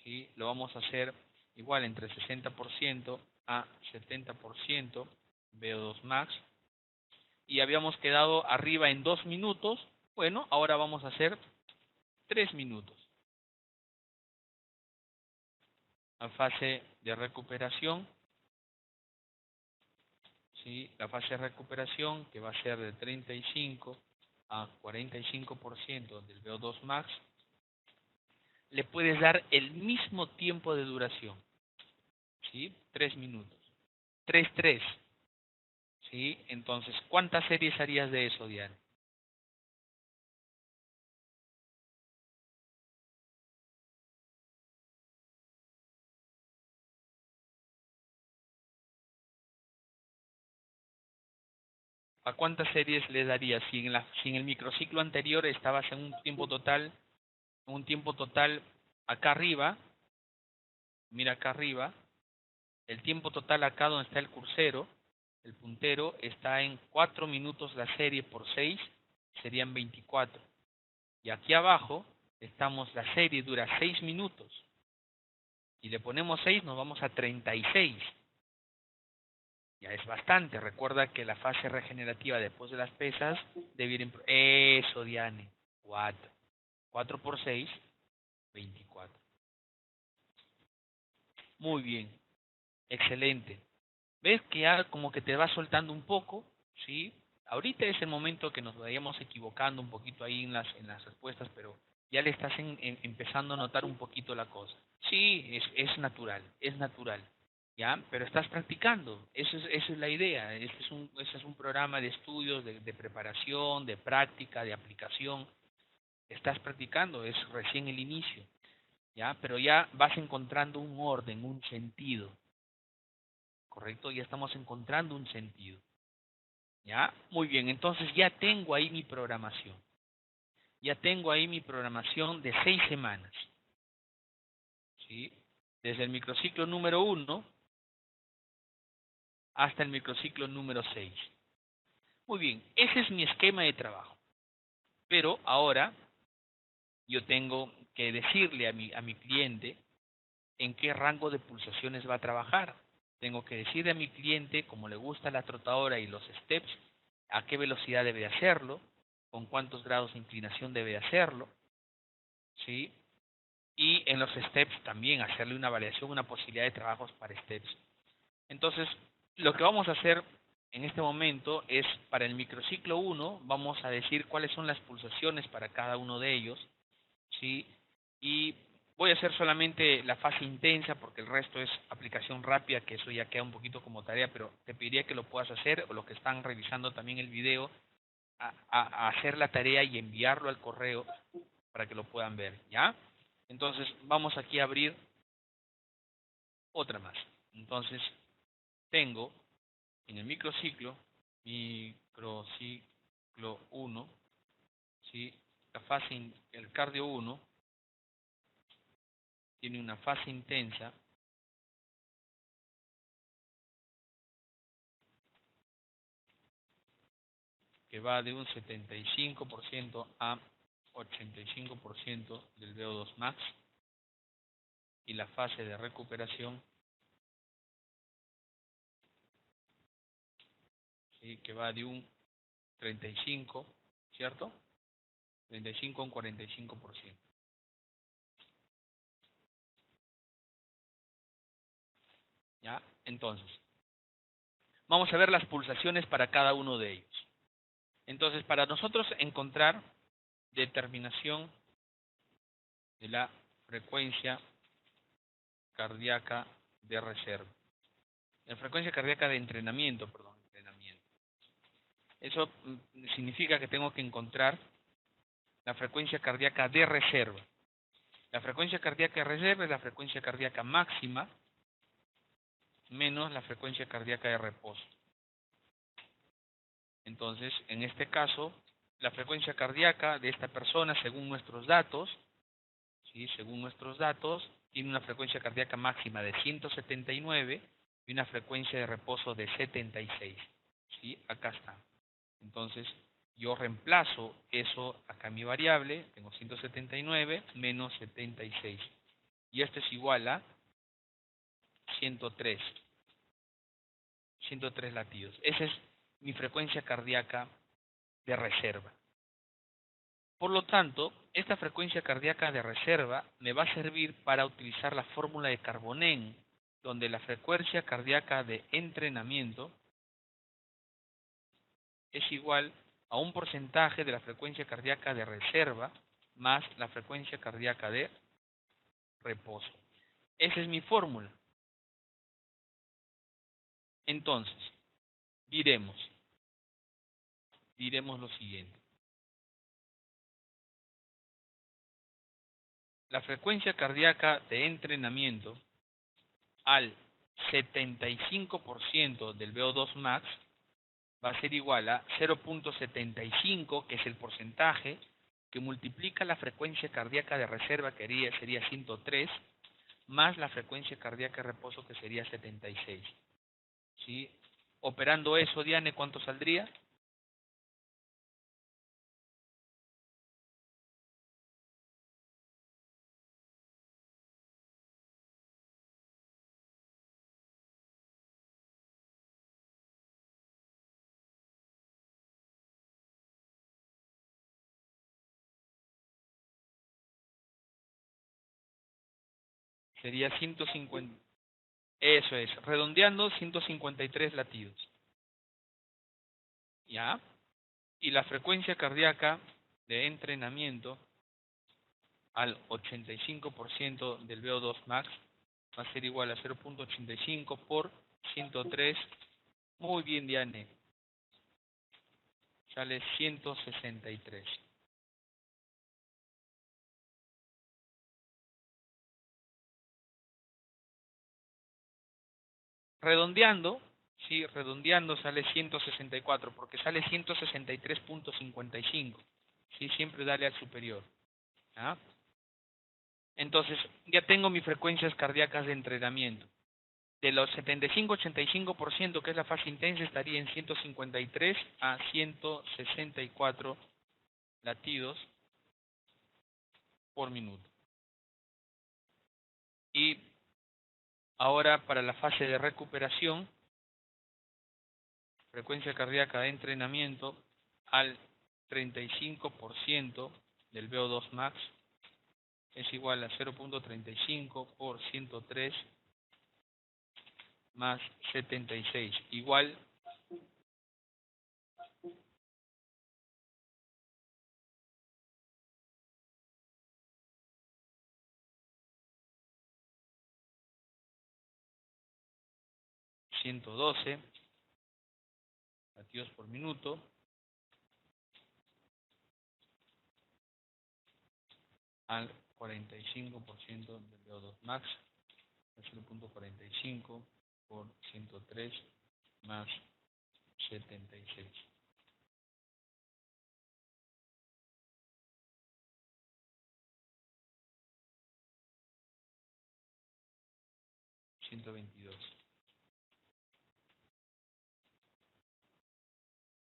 Speaker 1: ¿sí? Lo vamos a hacer igual entre 60% a 70% VO2 max, y habíamos quedado arriba en 2 minutos. Bueno, ahora vamos a hacer 3 minutos. La fase de recuperación, ¿sí? La fase de recuperación que va a ser de 35 a 45% del VO2 max. le puedes dar el mismo tiempo de duración, ¿sí? 3 minutos. 3-3, ¿sí? Entonces, ¿cuántas series harías de eso, Diana? ¿A cuántas series le darías si en el microciclo anterior estabas en un tiempo total acá arriba, mira acá arriba, el tiempo total acá donde está el cursero, el puntero, está en 4 minutos la serie por 6, serían 24. Y aquí abajo la serie dura 6 minutos. Y le ponemos 6, nos vamos a 36. Ya es bastante. Recuerda que la fase regenerativa después de las pesas debe ir en... Eso, Diane. 4. 4 por 6, 24. Muy bien. Excelente. ¿Ves que ya como que te vas soltando un poco? ¿Sí? Ahorita es el momento que nos vayamos equivocando un poquito ahí en las respuestas, pero ya le estás empezando a notar un poquito la cosa. Sí, es natural, es natural. ¿Ya? Pero estás practicando, esa es la idea. Este es un programa de estudios, de preparación, de práctica, de aplicación. Estás practicando, es recién el inicio. ¿Ya? Pero ya vas encontrando un orden, un sentido. ¿Correcto? Ya estamos encontrando un sentido. ¿Ya? Muy bien, entonces ya tengo ahí mi programación. Ya tengo ahí mi programación de 6 semanas. ¿Sí? Desde el microciclo número 1 hasta el microciclo número 6. Muy bien, ese es mi esquema de trabajo. Pero ahora yo tengo que decirle a mi cliente en qué rango de pulsaciones va a trabajar. Tengo que decirle a mi cliente, como le gusta la trotadora y los steps, a qué velocidad debe hacerlo, con cuántos grados de inclinación debe hacerlo, ¿sí? Y en los steps también hacerle una variación, una posibilidad de trabajos para steps. Entonces, lo que vamos a hacer en este momento es, para el microciclo 1, vamos a decir cuáles son las pulsaciones para cada uno de ellos, ¿sí? Y voy a hacer solamente la fase intensa porque el resto es aplicación rápida, que eso ya queda un poquito como tarea, pero te pediría que lo puedas hacer, o los que están revisando también el video, a hacer la tarea y enviarlo al correo para que lo puedan ver, ¿ya? Entonces, vamos aquí a abrir otra más. Entonces, tengo en el microciclo 1, ¿sí? El cardio 1 tiene una fase intensa que va de un 75% a 85% del VO2 max, y la fase de recuperación, ¿sí? Que va de un 35, ¿cierto? 35 a un 45%. ¿Ya? Entonces, vamos a ver las pulsaciones para cada uno de ellos. Entonces, para nosotros encontrar determinación de la frecuencia cardíaca de reserva, la frecuencia cardíaca de entrenamiento, perdón, entrenamiento. Eso significa que tengo que encontrar la frecuencia cardíaca de reserva. La frecuencia cardíaca de reserva es la frecuencia cardíaca máxima menos la frecuencia cardíaca de reposo. Entonces, en este caso, la frecuencia cardíaca de esta persona, según nuestros datos, ¿sí? Según nuestros datos, tiene una frecuencia cardíaca máxima de 179 y una frecuencia de reposo de 76. ¿Sí? Acá está. Entonces, yo reemplazo eso acá en mi variable, tengo 179 menos 76. Y esto es igual a 103. 103 latidos. Esa es mi frecuencia cardíaca de reserva. Por lo tanto, esta frecuencia cardíaca de reserva me va a servir para utilizar la fórmula de Carbonén, donde la frecuencia cardíaca de entrenamiento es igual a un porcentaje de la frecuencia cardíaca de reserva más la frecuencia cardíaca de reposo. Esa es mi fórmula. Entonces, diremos lo siguiente. La frecuencia cardíaca de entrenamiento al 75% del VO2 max va a ser igual a 0.75, que es el porcentaje, que multiplica la frecuencia cardíaca de reserva, que sería 103, más la frecuencia cardíaca de reposo, que sería 76. ¿Sí? Operando eso, Diane, ¿cuánto saldría? Sería 150. Eso es, redondeando 153 latidos. ¿Ya? Y la frecuencia cardíaca de entrenamiento al 85% del VO2 max va a ser igual a 0.85 por 103. Muy bien, Diane. Sale 163. Redondeando, sí, redondeando sale 164, porque sale 163.55. Sí, siempre dale al superior. ¿Ah? Entonces, ya tengo mis frecuencias cardíacas de entrenamiento. De los 75-85%, que es la fase intensa, estaría en 153 a 164 latidos por minuto. Y ahora para la fase de recuperación, frecuencia cardíaca de entrenamiento al 35% del VO2 max es igual a 0.35 por 103 más 76, igual 112 latidos por minuto al 45% del VO2 max, 0.45 por 103 más 76. $122.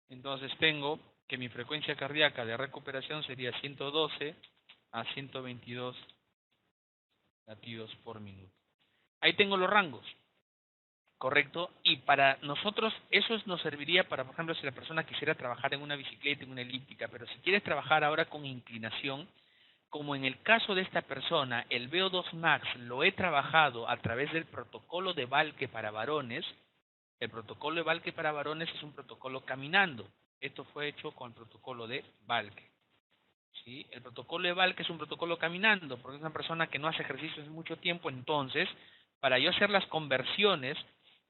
Speaker 1: Entonces tengo que mi frecuencia cardíaca de recuperación sería 112 a 122 latidos por minuto. Ahí tengo los rangos, ¿correcto? Y para nosotros eso nos serviría para, por ejemplo, si la persona quisiera trabajar en una bicicleta, en una elíptica, pero si quieres trabajar ahora con inclinación, como en el caso de esta persona, el VO2 max lo he trabajado a través del protocolo de Valke para varones. El protocolo de Valke para varones es un protocolo caminando. Esto fue hecho con el protocolo de Valke. ¿Sí? El protocolo de Valke es un protocolo caminando, porque es una persona que no hace ejercicio hace mucho tiempo. Entonces, para yo hacer las conversiones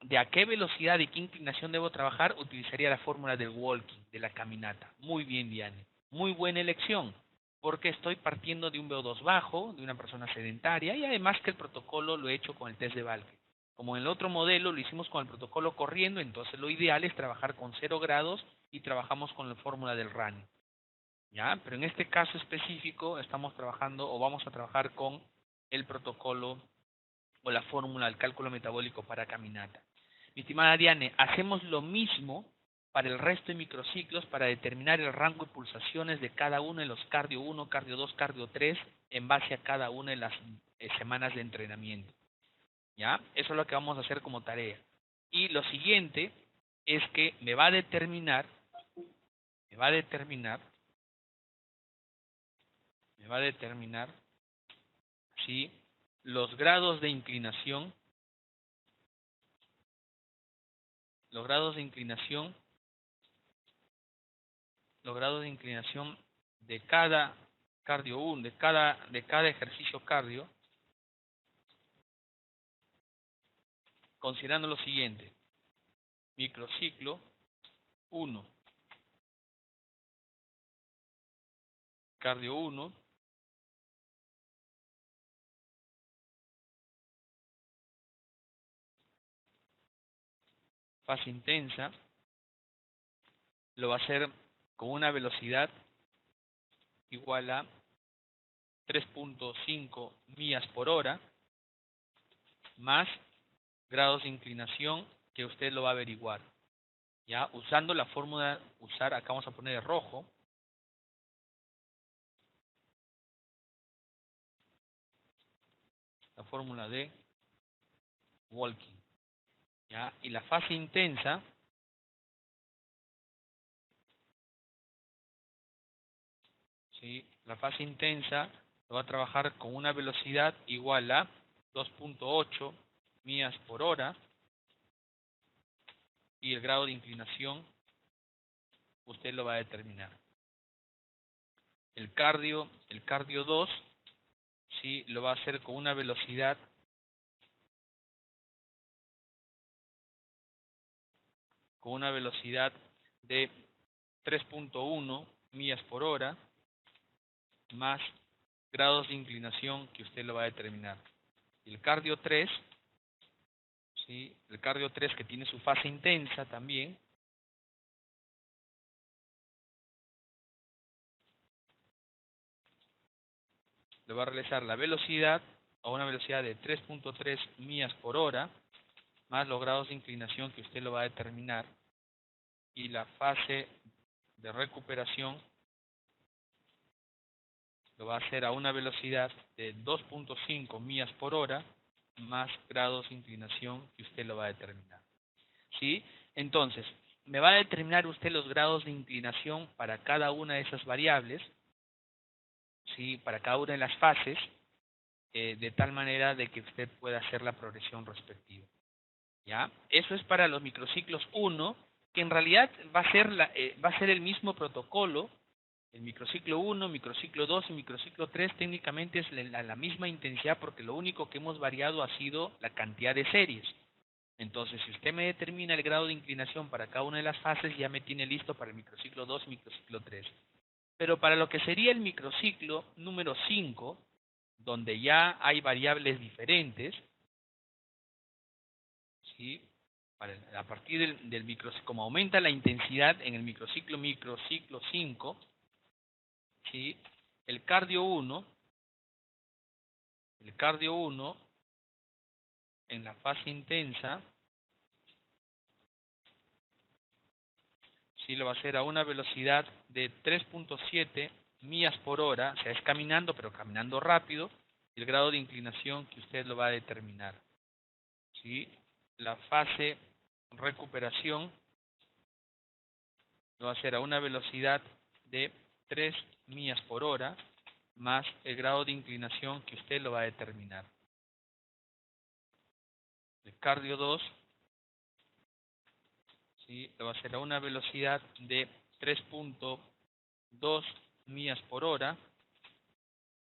Speaker 1: de a qué velocidad y qué inclinación debo trabajar, utilizaría la fórmula del walking, de la caminata. Muy bien, Diane. Muy buena elección, porque estoy partiendo de un VO2 bajo, de una persona sedentaria, y además que el protocolo lo he hecho con el test de Valke. Como en el otro modelo lo hicimos con el protocolo corriendo, entonces lo ideal es trabajar con 0 grados y trabajamos con la fórmula del running. ¿Ya? Pero en este caso específico estamos trabajando o vamos a trabajar con el protocolo o la fórmula del cálculo metabólico para caminata. Mi estimada Diane, hacemos lo mismo para el resto de microciclos para determinar el rango de pulsaciones de cada uno de los cardio 1, cardio 2, cardio 3 en base a cada una de las semanas de entrenamiento. ¿Ya? Eso es lo que vamos a hacer como tarea. Y lo siguiente es que me va a determinar ¿sí? Los grados de inclinación, los grados de inclinación de cada cardio 1, de cada ejercicio cardio, considerando lo siguiente. Microciclo 1, cardio 1, fase intensa, lo va a hacer con una velocidad igual a 3.5 millas por hora más grados de inclinación que usted lo va a averiguar. Ya, usando la fórmula, acá vamos a poner de rojo, la fórmula de Walking. Ya, y la fase intensa, ¿sí? La fase intensa lo va a trabajar con una velocidad igual a 2.8 millas por hora y el grado de inclinación usted lo va a determinar. El cardio 2, ¿sí? Lo va a hacer con una velocidad de 3.1 millas por hora más grados de inclinación que usted lo va a determinar. Y el cardio 3, ¿sí? El cardio 3 que tiene su fase intensa también, le va a realizar la velocidad a una velocidad de 3.3 millas por hora más los grados de inclinación que usted lo va a determinar, y la fase de recuperación lo va a hacer a una velocidad de 2.5 millas por hora más grados de inclinación que usted lo va a determinar. ¿Sí? Entonces, me va a determinar usted los grados de inclinación para cada una de esas variables, ¿sí? Para cada una de las fases, de tal manera de que usted pueda hacer la progresión respectiva. ¿Ya? Eso es para los microciclos 1, que en realidad va a ser el mismo protocolo. El microciclo 1, microciclo 2 y microciclo 3 técnicamente es la misma intensidad, porque lo único que hemos variado ha sido la cantidad de series. Entonces, si usted me determina el grado de inclinación para cada una de las fases, ya me tiene listo para el microciclo 2 y microciclo 3. Pero para lo que sería el microciclo número 5, donde ya hay variables diferentes, ¿sí? A partir del microciclo, como aumenta la intensidad en el microciclo 5, ¿sí? El cardio 1 en la fase intensa, sí, lo va a hacer a una velocidad de 3.7 millas por hora, o sea, es caminando, pero caminando rápido, y el grado de inclinación que usted lo va a determinar. ¿Sí? La fase recuperación lo va a hacer a una velocidad de 3 millas por hora, más el grado de inclinación que usted lo va a determinar. El cardio 2, ¿sí? Lo va a hacer a una velocidad de 3.2 millas por hora,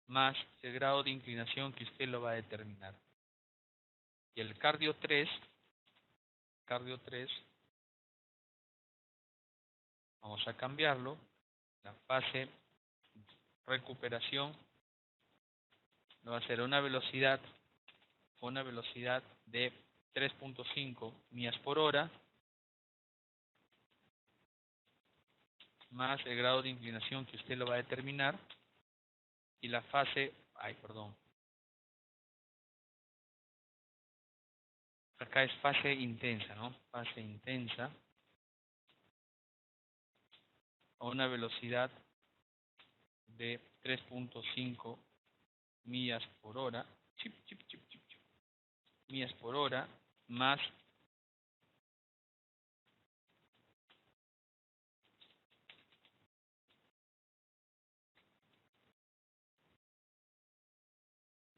Speaker 1: más el grado de inclinación que usted lo va a determinar. Y el cardio 3, vamos a cambiarlo. La fase recuperación lo va a hacer a una velocidad de 3.5 millas por hora, más el grado de inclinación que usted lo va a determinar, y la fase, acá es fase intensa, ¿no? Fase intensa a una velocidad de 3.5 millas por hora, millas por hora, más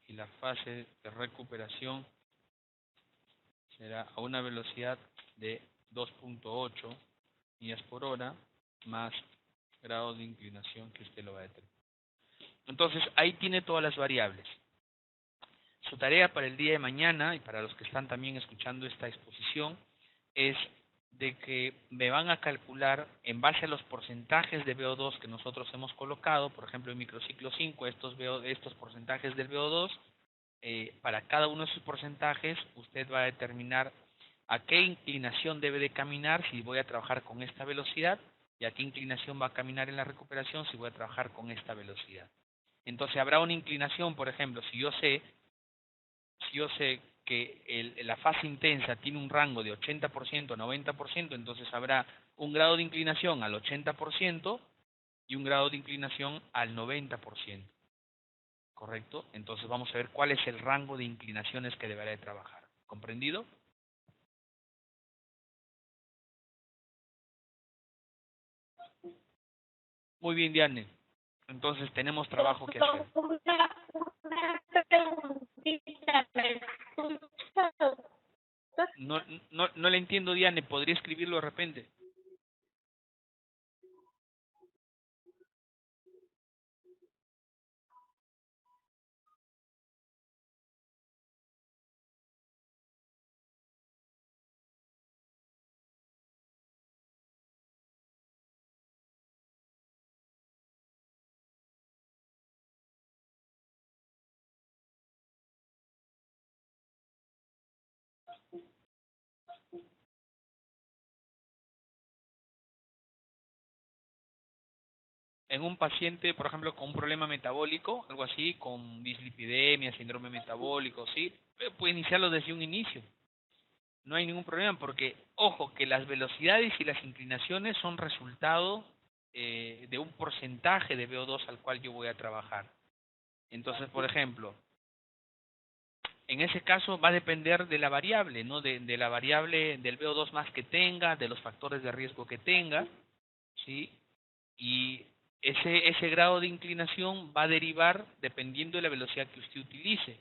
Speaker 1: y la fase de recuperación será a una velocidad de 2.8 millas por hora más grado de inclinación que usted lo va a determinar. Entonces, ahí tiene todas las variables. Su tarea para el día de mañana y para los que están también escuchando esta exposición es de que me van a calcular en base a los porcentajes de VO2 que nosotros hemos colocado, por ejemplo en microciclo 5, estos porcentajes del VO2, para cada uno de sus porcentajes usted va a determinar a qué inclinación debe de caminar si voy a trabajar con esta velocidad y a qué inclinación va a caminar en la recuperación si voy a trabajar con esta velocidad. Entonces habrá una inclinación, por ejemplo, si yo sé que la fase intensa tiene un rango de 80% a 90%, entonces habrá un grado de inclinación al 80% y un grado de inclinación al 90%. ¿Correcto? Entonces vamos a ver cuál es el rango de inclinaciones que deberá de trabajar. ¿Comprendido? Muy bien, Diane. Entonces tenemos trabajo que hacer. No le entiendo, Diane. ¿Podría escribirlo de repente? En un paciente, por ejemplo, con un problema metabólico, algo así, con dislipidemia, síndrome metabólico, sí, puede iniciarlo desde un inicio. No hay ningún problema porque, ojo, que las velocidades y las inclinaciones son resultado de un porcentaje de VO2 al cual yo voy a trabajar. Entonces, por ejemplo, en ese caso va a depender de la variable, ¿no? De la variable del VO2 más que tenga, de los factores de riesgo que tenga, ¿sí? Y ese grado de inclinación va a derivar dependiendo de la velocidad que usted utilice.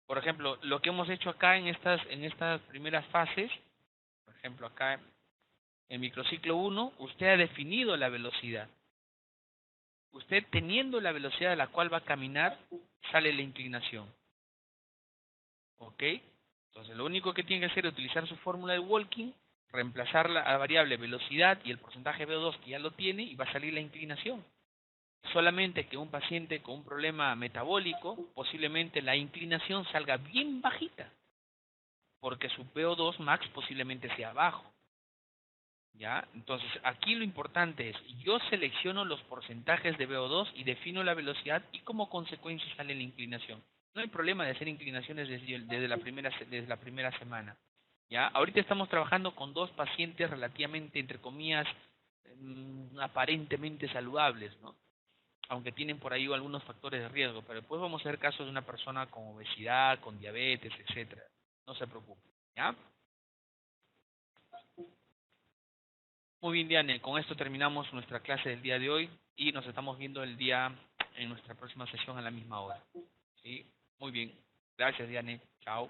Speaker 1: Por ejemplo, lo que hemos hecho acá en estas primeras fases, por ejemplo, acá en microciclo 1, usted ha definido la velocidad. Usted teniendo la velocidad a la cual va a caminar, sale la inclinación. ¿Ok? Entonces, lo único que tiene que hacer es utilizar su fórmula de Walking, reemplazar la variable velocidad y el porcentaje de VO2 que ya lo tiene y va a salir la inclinación. Solamente que un paciente con un problema metabólico, posiblemente la inclinación salga bien bajita, porque su VO2 max posiblemente sea bajo. ¿Ya? Entonces, aquí lo importante es, yo selecciono los porcentajes de VO2 y defino la velocidad y como consecuencia sale la inclinación. No hay problema de hacer inclinaciones desde la primera semana. ¿Ya? Ahorita estamos trabajando con dos pacientes relativamente, entre comillas, aparentemente saludables, ¿no? Aunque tienen por ahí algunos factores de riesgo, pero después vamos a ver casos de una persona con obesidad, con diabetes, etcétera. No se preocupe, ¿ya? Muy bien, Diane, con esto terminamos nuestra clase del día de hoy y nos estamos viendo en nuestra próxima sesión a la misma hora. ¿Sí? Muy bien. Gracias, Diane. Chao.